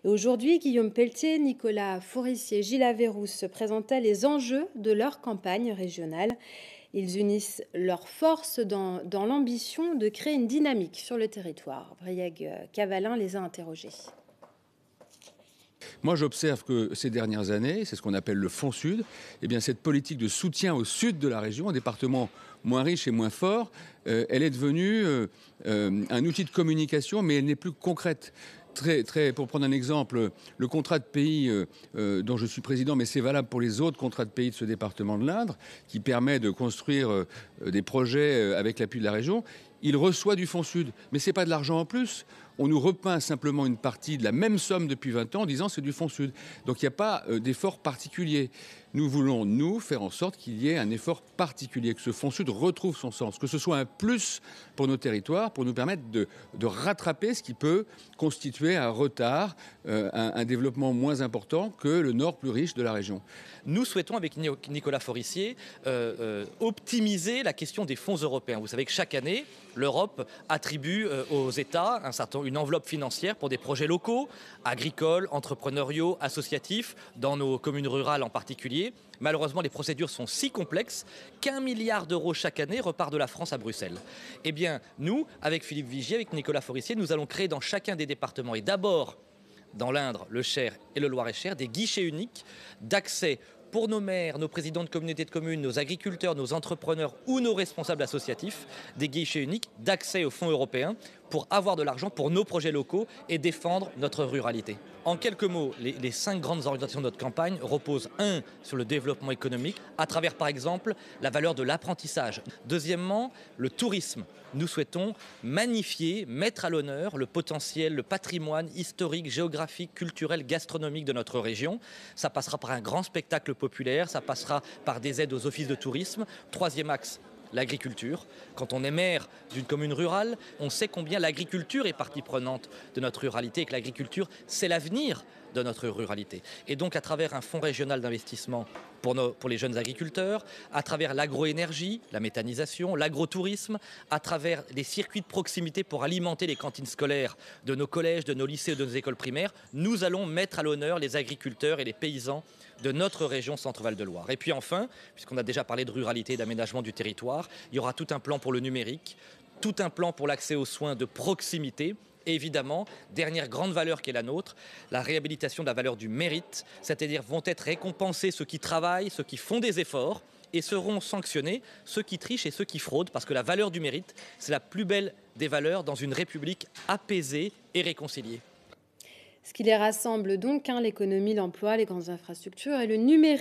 Et aujourd'hui, Guillaume Pelletier, Nicolas Forissier, Gilles Averrousse se présentaient les enjeux de leur campagne régionale. Ils unissent leurs forces dans l'ambition de créer une dynamique sur le territoire. Briègue Cavalin les a interrogés. Moi, j'observe que ces dernières années, c'est ce qu'on appelle le Fonds Sud, eh bien, cette politique de soutien au sud de la région, un département moins riche et moins fort, elle est devenue un outil de communication, mais elle n'est plus concrète. Pour prendre un exemple, le contrat de pays dont je suis président, mais c'est valable pour les autres contrats de pays de ce département de l'Indre, qui permet de construire des projets avec l'appui de la région, il reçoit du Fonds Sud. Mais ce n'est pas de l'argent en plus. On nous repeint simplement une partie de la même somme depuis 20 ans en disant c'est du Fonds Sud. Donc il n'y a pas d'effort particulier. Nous voulons, nous, faire en sorte qu'il y ait un effort particulier, que ce Fonds Sud retrouve son sens, que ce soit un plus pour nos territoires, pour nous permettre de rattraper ce qui peut constituer un retard, un développement moins important que le nord plus riche de la région. Nous souhaitons, avec Nicolas Forissier, optimiser la question des fonds européens. Vous savez que chaque année, l'Europe attribue aux États une enveloppe financière pour des projets locaux, agricoles, entrepreneuriaux, associatifs, dans nos communes rurales en particulier. Malheureusement, les procédures sont si complexes qu'1 milliard d'euros chaque année repart de la France à Bruxelles. Eh bien, nous, avec Philippe Vigier, avec Nicolas Forissier, nous allons créer dans chacun des départements, et d'abord dans l'Indre, le Cher et le Loir-et-Cher, des guichets uniques d'accès pour nos maires, nos présidents de communautés de communes, nos agriculteurs, nos entrepreneurs ou nos responsables associatifs, des guichets uniques d'accès aux fonds européens pour avoir de l'argent pour nos projets locaux et défendre notre ruralité. En quelques mots, les 5 grandes orientations de notre campagne reposent, 1, sur le développement économique, à travers par exemple la valeur de l'apprentissage. Deuxièmement, le tourisme. Nous souhaitons magnifier, mettre à l'honneur le potentiel, le patrimoine historique, géographique, culturel, gastronomique de notre région. Ça passera par un grand spectacle populaire, ça passera par des aides aux offices de tourisme. Troisième axe, l'agriculture. Quand on est maire d'une commune rurale, on sait combien l'agriculture est partie prenante de notre ruralité et que l'agriculture, c'est l'avenir de notre ruralité. Et donc, à travers un fonds régional d'investissement pour les jeunes agriculteurs, à travers l'agroénergie, la méthanisation, l'agrotourisme, à travers les circuits de proximité pour alimenter les cantines scolaires de nos collèges, de nos lycées, de nos écoles primaires, nous allons mettre à l'honneur les agriculteurs et les paysans de notre région Centre-Val de Loire. Et puis enfin, puisqu'on a déjà parlé de ruralité et d'aménagement du territoire, il y aura tout un plan pour le numérique, tout un plan pour l'accès aux soins de proximité. Et évidemment, dernière grande valeur qui est la nôtre, la réhabilitation de la valeur du mérite, c'est-à-dire vont être récompensés ceux qui travaillent, ceux qui font des efforts, et seront sanctionnés ceux qui trichent et ceux qui fraudent, parce que la valeur du mérite, c'est la plus belle des valeurs dans une république apaisée et réconciliée. Ce qui les rassemble donc, l'économie, l'emploi, les grandes infrastructures et le numérique.